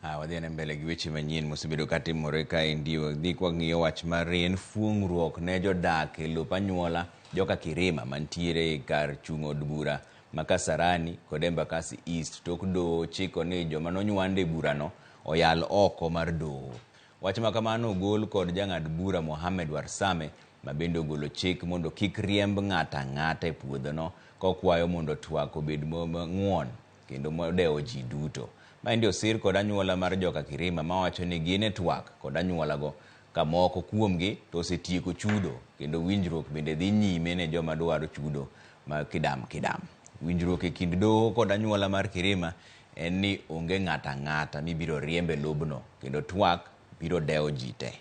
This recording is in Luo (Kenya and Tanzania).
Wadhi ane mbele gi weche manyien mosebedo katimore kaendi. Wadhi kwa ng'iyo wach mar en fuong'ruok ne jodak e lop anyuola joka Kirima mantiere kar chung' od bura ma Kasarani kod Embakasi East. Tok doho chiko ni joma nonywande burano oyal oko mar doho. Wach ma kamano ogol kod jang'ad bura Mohamed Warsame ma bende ogolo chik mondo kik riemb ng'ata ng'ata e puodhono kokwayo mondo twak obed mang'uon kendo modewo ji duto. Maendi osir kod anyuola mar joka Kirima mawacho ni gin e twak kod anyuolago ka moko kuomgi to osetieko chudo kendo winjruok bende dhi nyime ne joma dwaro chudo ma kidam. Winjruok e kind doho kod anyuola mar Kirima en ni onge ng'ata ng'ata mibiro riembe lobno kendo twak biro dewo ji te.